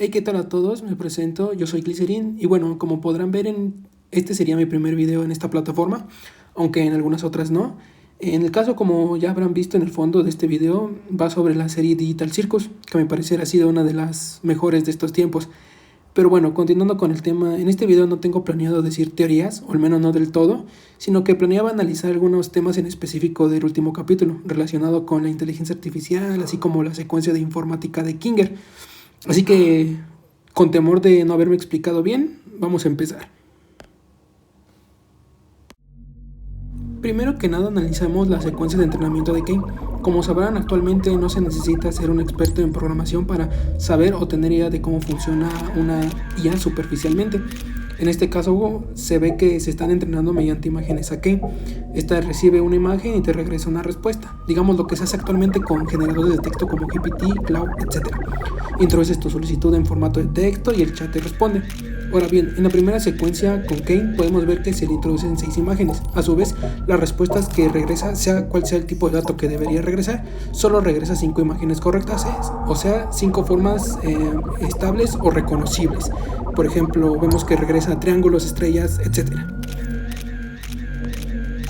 Hey, ¿qué tal a todos? Me presento, yo soy Glycerin y bueno, como podrán ver, este sería mi primer video en esta plataforma, aunque en algunas otras no. En el caso, como ya habrán visto en el fondo de este video, va sobre la serie Digital Circus, que a mi parecer ha sido una de las mejores de estos tiempos. Pero bueno, continuando con el tema, en este video no tengo planeado decir teorías, o al menos no del todo, sino que planeaba analizar algunos temas en específico del último capítulo, relacionado con la inteligencia artificial, así como la secuencia de informática de Kinger. Así que, con temor de no haberme explicado bien, vamos a empezar. Primero que nada analizamos la secuencia de entrenamiento de Kane. Como sabrán, actualmente no se necesita ser un experto en programación para saber o tener idea de cómo funciona una IA superficialmente. En este caso se ve que se están entrenando mediante imágenes a Kane. Esta recibe una imagen y te regresa una respuesta. Digamos lo que se hace actualmente con generadores de texto como GPT, Cloud, etc. Introduces tu solicitud en formato de texto y el chat te responde. Ahora bien, en la primera secuencia con Kane podemos ver que se le introducen 6 imágenes. A su vez, las respuestas que regresa, sea cual sea el tipo de dato que debería regresar, solo regresa 5 imágenes correctas, o sea, 5 formas estables o reconocibles. Por ejemplo, vemos que regresa triángulos, estrellas, etc.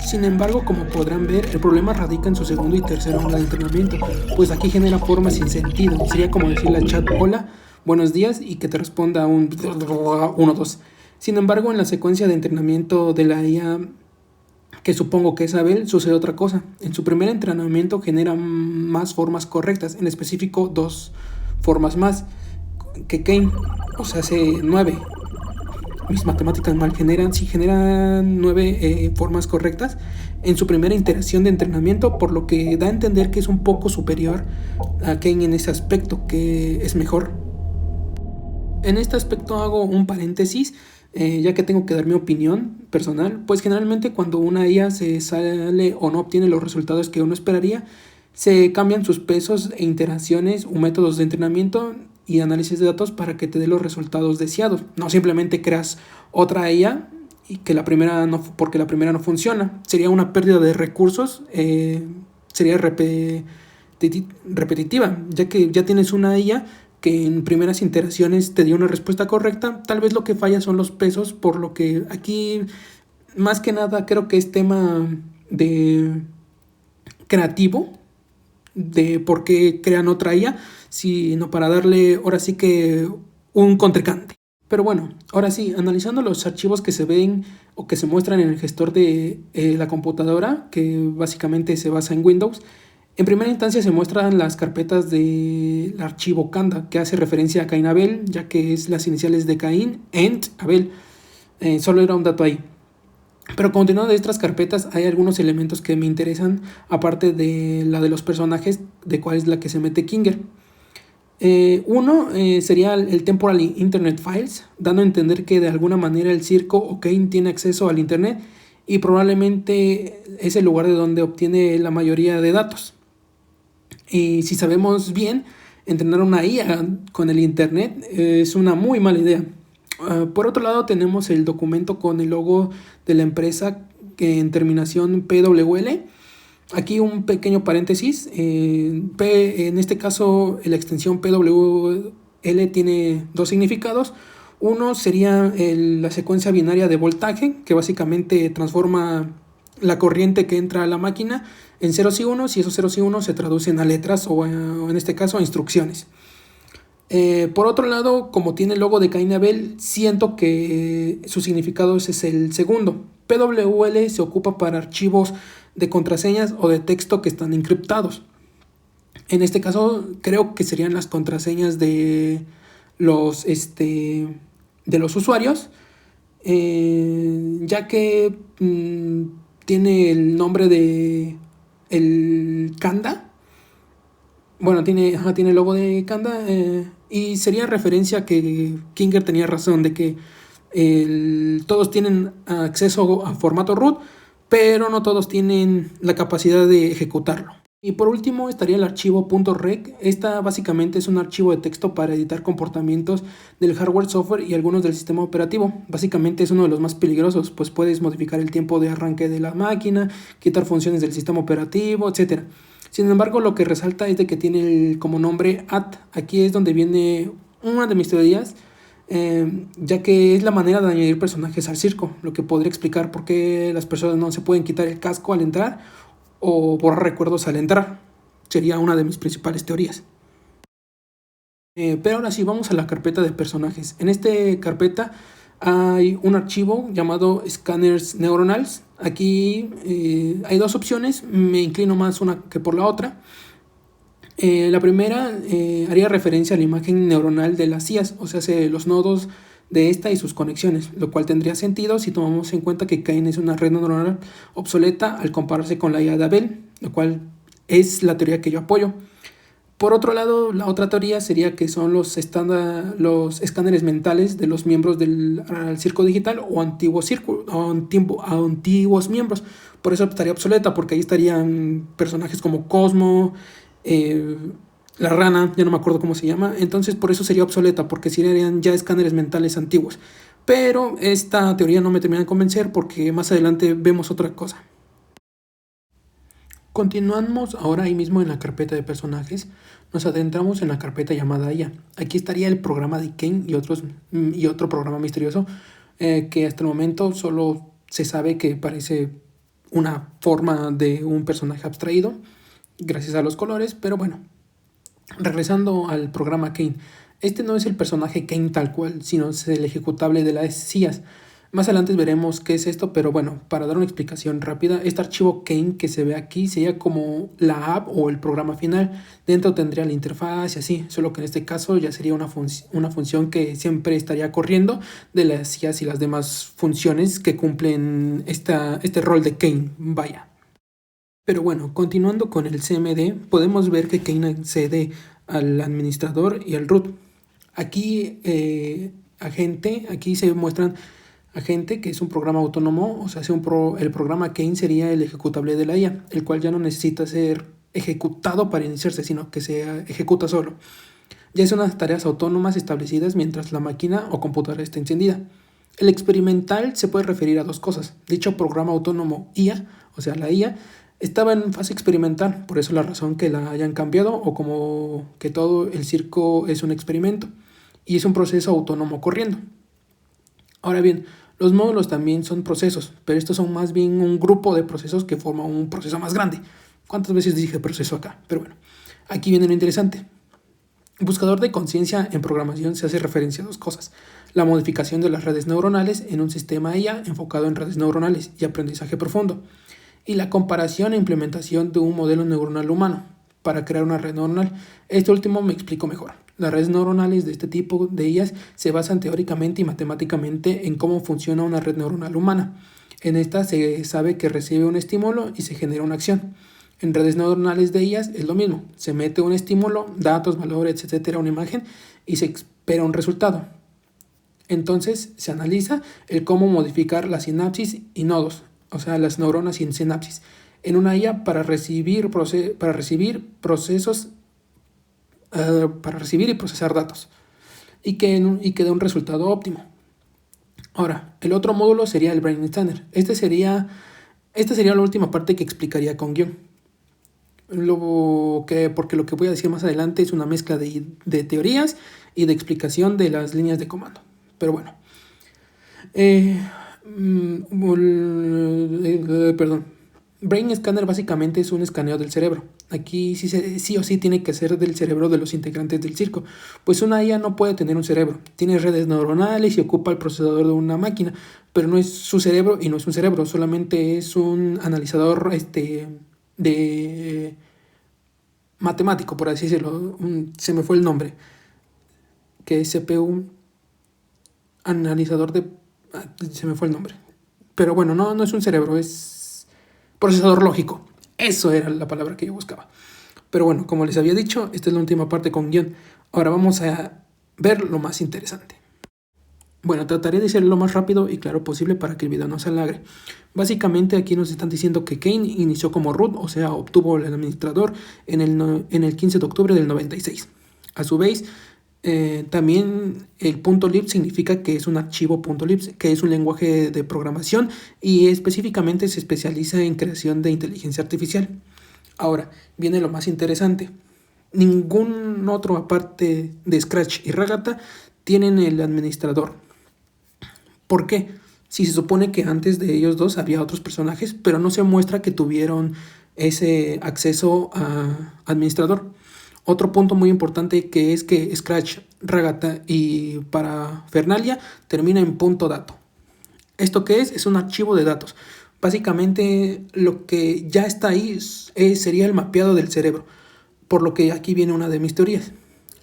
Sin embargo, como podrán ver, el problema radica en su segundo y tercer ronda de entrenamiento, pues aquí genera formas sin sentido. Sería como decirle al chat hola, buenos días y que te responda un 1, 2. Sin embargo, en la secuencia de entrenamiento de la IA, que supongo que es Abel, sucede otra cosa. En su primer entrenamiento genera más formas correctas, en específico 2 formas más que Kane, o sea, hace 9. Mis matemáticas mal generan 9 formas correctas en su primera iteración de entrenamiento, por lo que da a entender que es un poco superior a Kane en ese aspecto, que es mejor. En este aspecto hago un paréntesis, ya que tengo que dar mi opinión personal, pues generalmente cuando una IA se sale o no obtiene los resultados que uno esperaría, se cambian sus pesos e iteraciones o métodos de entrenamiento y análisis de datos para que te dé los resultados deseados. No simplemente creas otra IA y que la primera no, porque la primera no funciona. Sería una pérdida de recursos, sería repetitiva, ya que ya tienes una IA que en primeras iteraciones te dio una respuesta correcta. Tal vez lo que falla son los pesos, por lo que aquí más que nada creo que es tema de creativo, de por qué crean otra IA, sino para darle ahora sí que un contrincante. Pero bueno, ahora sí, analizando los archivos que se ven o que se muestran en el gestor de la computadora, que básicamente se basa en Windows, en primera instancia se muestran las carpetas del archivo Kanda, que hace referencia a Cain Abel, ya que es las iniciales de Caín, and Abel. Solo era un dato ahí. Pero continuando de estas carpetas, hay algunos elementos que me interesan, aparte de la de los personajes, de cuál es la que se mete Kinger. Uno sería el Temporal Internet Files, dando a entender que de alguna manera el circo o Kane tiene acceso al Internet y probablemente es el lugar de donde obtiene la mayoría de datos. Y si sabemos bien, entrenar una IA con el Internet es una muy mala idea. Por otro lado tenemos el documento con el logo de la empresa que en terminación PWL. Aquí un pequeño paréntesis. En este caso la extensión PWL tiene 2 significados. Uno sería la secuencia binaria de voltaje, que básicamente transforma la corriente que entra a la máquina en ceros y unos, y esos ceros y unos se traducen a letras o en este caso a instrucciones. Por otro lado, como tiene el logo de Cain y Abel, siento que su significado es el segundo. PWL se ocupa para archivos de contraseñas o de texto que están encriptados. En este caso, creo que serían las contraseñas de los usuarios, ya que tiene el nombre de el Kanda. Bueno, tiene el logo de Kanda, y sería referencia que Kinger tenía razón de que todos tienen acceso a formato root, pero no todos tienen la capacidad de ejecutarlo. Y por último estaría el archivo .rec. Esta básicamente es un archivo de texto para editar comportamientos del hardware, software y algunos del sistema operativo. Básicamente es uno de los más peligrosos, pues puedes modificar el tiempo de arranque de la máquina, quitar funciones del sistema operativo, etc. Sin embargo, lo que resalta es de que tiene como nombre @. Aquí es donde viene una de mis teorías, ya que es la manera de añadir personajes al circo, lo que podría explicar por qué las personas no se pueden quitar el casco al entrar o borrar recuerdos al entrar. Sería una de mis principales teorías. Pero ahora sí, vamos a la carpeta de personajes. En esta carpeta hay un archivo llamado Scanners Neuronals. Aquí hay dos opciones, me inclino más una que por la otra. La primera haría referencia a la imagen neuronal de las IAs, o sea, los nodos de esta y sus conexiones, lo cual tendría sentido si tomamos en cuenta que Cain es una red neuronal obsoleta al compararse con la IA de Abel, lo cual es la teoría que yo apoyo. Por otro lado, la otra teoría sería que son los escáneres mentales de los miembros del circo digital o antiguos miembros. Por eso estaría obsoleta, porque ahí estarían personajes como Cosmo, la rana, ya no me acuerdo cómo se llama. Entonces por eso sería obsoleta, porque serían ya escáneres mentales antiguos. Pero esta teoría no me termina de convencer porque más adelante vemos otra cosa. Continuamos ahora ahí mismo en la carpeta de personajes. Nos adentramos en la carpeta llamada IA. Aquí estaría el programa de Cain y otro programa misterioso que hasta el momento solo se sabe que parece una forma de un personaje abstraído gracias a los colores, pero bueno. Regresando al programa Cain. Este no es el personaje Cain tal cual, sino es el ejecutable de las IAs. Más adelante veremos qué es esto, pero bueno, para dar una explicación rápida, este archivo Cain que se ve aquí sería como la app o el programa final. Dentro tendría la interfaz y así, solo que en este caso ya sería una función que siempre estaría corriendo de las IAs y las demás funciones que cumplen este rol de Cain, vaya. Pero bueno, continuando con el CMD, podemos ver que Cain accede al administrador y al root. Aquí, aquí se muestran agente, que es un programa autónomo, o sea, el programa Cain sería el ejecutable de la IA, el cual ya no necesita ser ejecutado para iniciarse, sino que se ejecuta solo. Ya es unas tareas autónomas establecidas mientras la máquina o computadora está encendida. El experimental se puede referir a dos cosas. Dicho programa autónomo IA, o sea, la IA, estaba en fase experimental, por eso la razón que la hayan cambiado, o como que todo el circo es un experimento y es un proceso autónomo corriendo. Ahora bien, los módulos también son procesos, pero estos son más bien un grupo de procesos que forman un proceso más grande. ¿Cuántas veces dije proceso acá? Pero bueno, aquí viene lo interesante. Buscador de conciencia en programación se hace referencia a dos cosas: la modificación de las redes neuronales en un sistema IA enfocado en redes neuronales y aprendizaje profundo, y la comparación e implementación de un modelo neuronal humano para crear una red neuronal. Este último me explico mejor. Las redes neuronales de este tipo de IAs se basan teóricamente y matemáticamente en cómo funciona una red neuronal humana. En esta se sabe que recibe un estímulo y se genera una acción. En redes neuronales de IAs es lo mismo. Se mete un estímulo, datos, valores, etcétera, una imagen y se espera un resultado. Entonces se analiza el cómo modificar la sinapsis y nodos, o sea, las neuronas sin sinapsis, en una IA para recibir y procesar datos y que dé un resultado óptimo. Ahora, el otro módulo sería el Brain Scanner. Esta sería la última parte que explicaría con guión. Porque lo que voy a decir más adelante es una mezcla de teorías y de explicación de las líneas de comando. Pero bueno. Perdón. Brain Scanner básicamente es un escaneo del cerebro. Aquí sí o sí tiene que ser del cerebro de los integrantes del circo, pues una IA no puede tener un cerebro. Tiene redes neuronales y ocupa el procesador de una máquina, pero no es su cerebro y no es un cerebro, solamente es un analizador de matemático, por así decirlo. Se me fue el nombre, que es CPU, analizador de... se me fue el nombre. Pero bueno, no es un cerebro, es procesador lógico. Eso era la palabra que yo buscaba. Pero bueno, como les había dicho, esta es la última parte con guión. Ahora vamos a ver lo más interesante. Bueno, trataré de ser lo más rápido y claro posible para que el video no se alargue. Básicamente aquí nos están diciendo que Cain inició como root, o sea, obtuvo el administrador en el 15 de octubre del 96. A su vez, también el .lib significa que es un archivo .lib, que es un lenguaje de programación y específicamente se especializa en creación de inteligencia artificial. Ahora, viene lo más interesante. Ningún otro aparte de Scratch y Ragata tienen el administrador. ¿Por qué? Si se supone que antes de ellos dos había otros personajes, pero no se muestra que tuvieron ese acceso a administrador. Otro punto muy importante que es que Scratch, Ragata y Parafernalia termina en punto dato. ¿Esto qué es? Es un archivo de datos. Básicamente lo que ya está ahí sería el mapeado del cerebro, por lo que aquí viene una de mis teorías.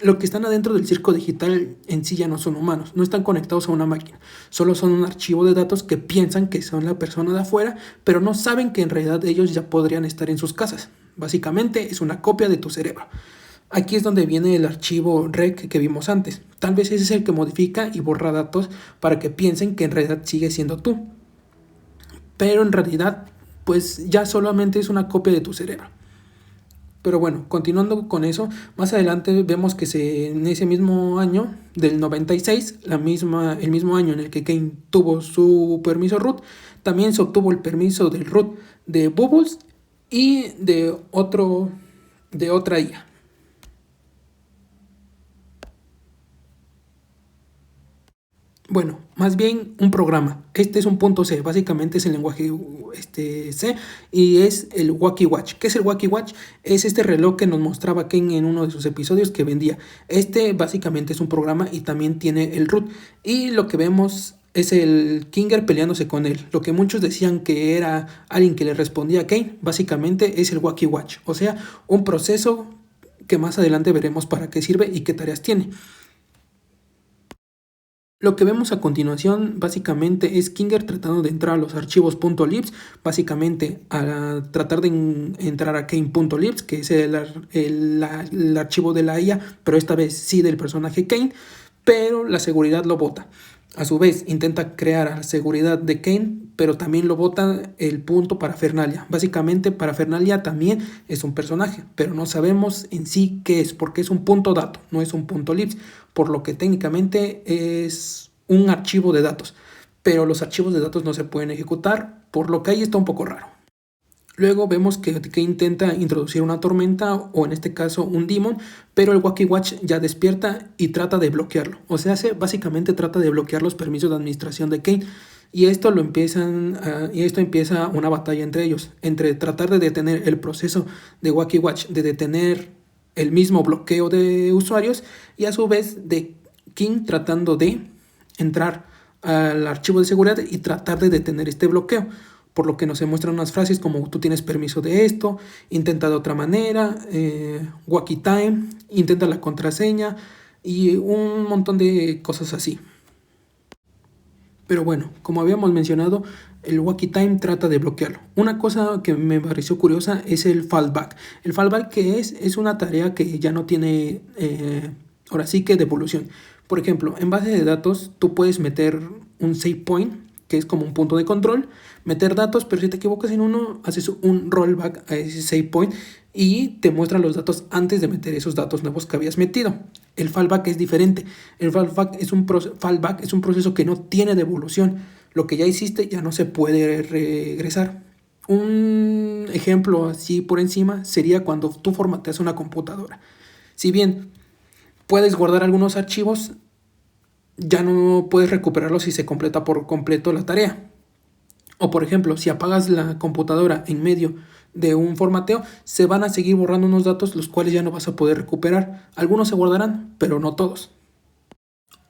Lo que están adentro del circo digital en sí ya no son humanos, no están conectados a una máquina, solo son un archivo de datos que piensan que son la persona de afuera, pero no saben que en realidad ellos ya podrían estar en sus casas. Básicamente es una copia de tu cerebro. Aquí es donde viene el archivo rec que vimos antes. Tal vez ese es el que modifica y borra datos para que piensen que en realidad sigue siendo tú. Pero en realidad, pues ya solamente es una copia de tu cerebro. Pero bueno, continuando con eso, más adelante vemos que en ese mismo año, del 96, el mismo año en el que Kane tuvo su permiso root, también se obtuvo el permiso del root de Bubbles y de otra IA. Bueno, más bien un programa. Este es un punto C, básicamente es el lenguaje C y es el Wacky Watch. ¿Qué es el Wacky Watch? Es este reloj que nos mostraba Ken en uno de sus episodios que vendía. Este básicamente es un programa y también tiene el root. Y lo que vemos es el Kinger peleándose con él. Lo que muchos decían que era alguien que le respondía a Kane, básicamente es el Wacky Watch. O sea, un proceso que más adelante veremos para qué sirve y qué tareas tiene. Lo que vemos a continuación básicamente es Kinger tratando de entrar a los archivos .libs, básicamente a tratar de entrar a Kane.libs, que es el archivo de la IA, pero esta vez sí del personaje Kane, pero la seguridad lo bota. A su vez intenta crear a la seguridad de Kane, pero también lo bota el punto Parafernalia. Básicamente Parafernalia también es un personaje, pero no sabemos en sí qué es, porque es un punto dato, no es un punto libs, por lo que técnicamente es un archivo de datos, pero los archivos de datos no se pueden ejecutar, por lo que ahí está un poco raro. Luego vemos que intenta introducir una tormenta o en este caso un demon, pero el Wacky Watch ya despierta y trata de bloquearlo. O sea, básicamente trata de bloquear los permisos de administración de Kane. Y esto empieza una batalla entre ellos, entre tratar de detener el proceso de Wacky Watch, de detener el mismo bloqueo de usuarios y a su vez de King tratando de entrar al archivo de seguridad y tratar de detener este bloqueo. Por lo que nos muestran unas frases como tú tienes permiso de esto, intenta de otra manera, Wacky Time, intenta la contraseña y un montón de cosas así. Pero bueno, como habíamos mencionado, el Wacky Time trata de bloquearlo. Una cosa que me pareció curiosa es el fallback. El fallback que es una tarea que ya no tiene, ahora sí que devolución. Por ejemplo, en base de datos tú puedes meter un save point, que es como un punto de control, meter datos, pero si te equivocas en uno, haces un rollback a ese save point y te muestra los datos antes de meter esos datos nuevos que habías metido. El fallback es diferente. El fallback es un proceso que no tiene devolución. Lo que ya hiciste ya no se puede regresar. Un ejemplo así por encima sería cuando tú formateas una computadora. Si bien puedes guardar algunos archivos, ya no puedes recuperarlos si se completa por completo la tarea. O por ejemplo, si apagas la computadora en medio de un formateo, se van a seguir borrando unos datos los cuales ya no vas a poder recuperar. Algunos se guardarán, pero no todos.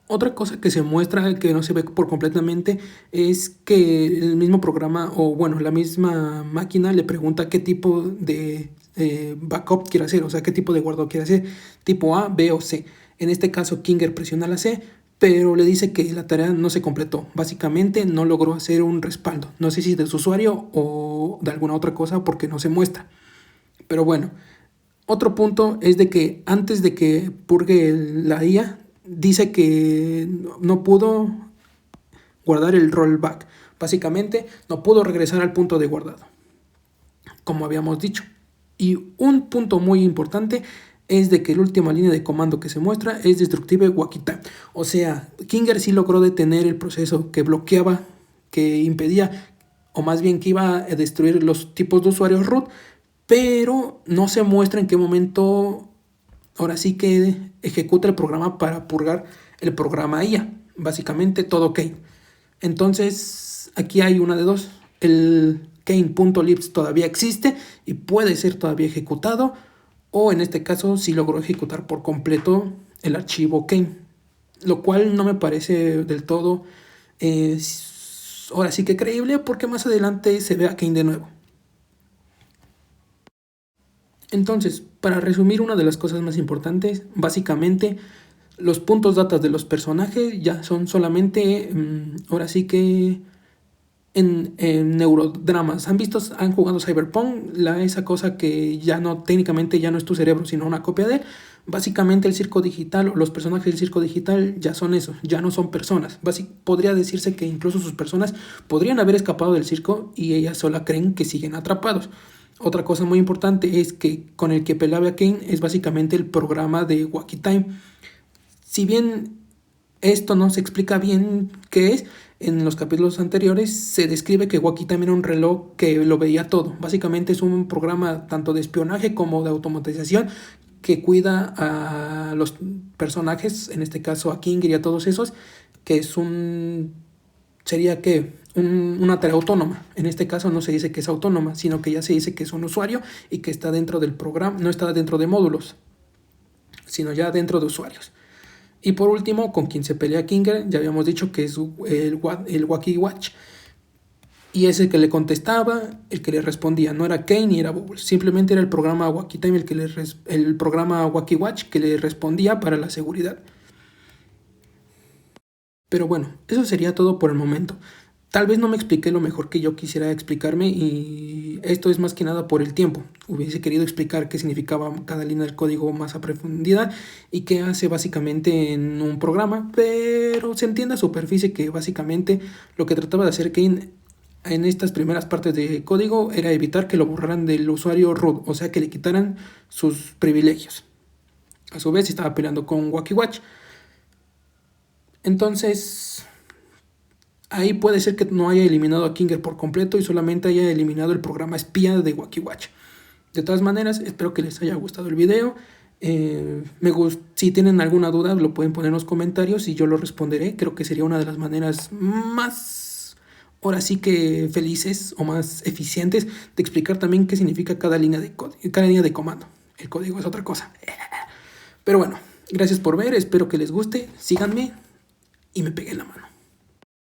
Otra cosa que se muestra que no se ve por completamente es que el mismo programa o bueno, la misma máquina le pregunta qué tipo de backup quiere hacer, o sea, qué tipo de guardado quiere hacer, tipo A, B o C. En este caso, Kinger presiona la C, pero le dice que la tarea no se completó. Básicamente no logró hacer un respaldo. No sé si de su usuario o de alguna otra cosa porque no se muestra. Pero bueno, otro punto es de que antes de que purgue la IA, dice que no pudo guardar el rollback. Básicamente no pudo regresar al punto de guardado, como habíamos dicho. Y un punto muy importante es de que la última línea de comando que se muestra es Destructive Wacky Time. O sea, Kinger sí logró detener el proceso que bloqueaba, que impedía, o más bien que iba a destruir los tipos de usuarios root, pero no se muestra en qué momento ahora sí que ejecuta el programa para purgar el programa IA. Básicamente todo Kane. Entonces, aquí hay una de dos. El Kane.libs todavía existe y puede ser todavía ejecutado, o en este caso sí logró ejecutar por completo el archivo Kane, lo cual no me parece del todo ahora sí que creíble, porque más adelante se ve a Kane de nuevo. Entonces, para resumir, una de las cosas más importantes, básicamente los puntos datas de los personajes ya son solamente, ahora sí que en neurodramas. Han jugado Cyberpunk, esa cosa que ya no, técnicamente ya no es tu cerebro, sino una copia de él. Básicamente el circo digital o los personajes del circo digital ya son eso, ya no son personas. Podría decirse que incluso sus personas podrían haber escapado del circo y ellas sola creen que siguen atrapados. Otra cosa muy importante es que con el que peleaba a Kane es básicamente el programa de Wacky Time. Si bien esto no se explica bien qué es, en los capítulos anteriores se describe que Wacky Time era un reloj que lo veía todo. Básicamente es un programa tanto de espionaje como de automatización que cuida a los personajes, en este caso a King y a todos esos, que es sería que una tarea autónoma. En este caso no se dice que es autónoma, sino que ya se dice que es un usuario y que está dentro del programa, no está dentro de módulos, sino ya dentro de usuarios. Y por último, con quien se pelea Kinger, ya habíamos dicho que es el Wacky Watch. Y es el que le contestaba, el que le respondía. No era Kane ni era Bubbles. Simplemente era el programa Wacky Time, el programa Wacky Watch que le respondía para la seguridad. Pero bueno, eso sería todo por el momento. Tal vez no me expliqué lo mejor que yo quisiera explicarme, y esto es más que nada por el tiempo. Hubiese querido explicar qué significaba cada línea del código más a profundidad y qué hace básicamente en un programa, pero se entiende a superficie que básicamente lo que trataba de hacer Kane en estas primeras partes de código era evitar que lo borraran del usuario root, o sea que le quitaran sus privilegios. A su vez estaba peleando con Wacky Watch. Entonces, ahí puede ser que no haya eliminado a Kinger por completo y solamente haya eliminado el programa espía de Wacky Watch. De todas maneras, espero que les haya gustado el video. Si tienen alguna duda, lo pueden poner en los comentarios y yo lo responderé. Creo que sería una de las maneras más, ahora sí que felices o más eficientes de explicar también qué significa cada línea de comando. El código es otra cosa. Pero bueno, gracias por ver, espero que les guste. Síganme y me peguen la mano.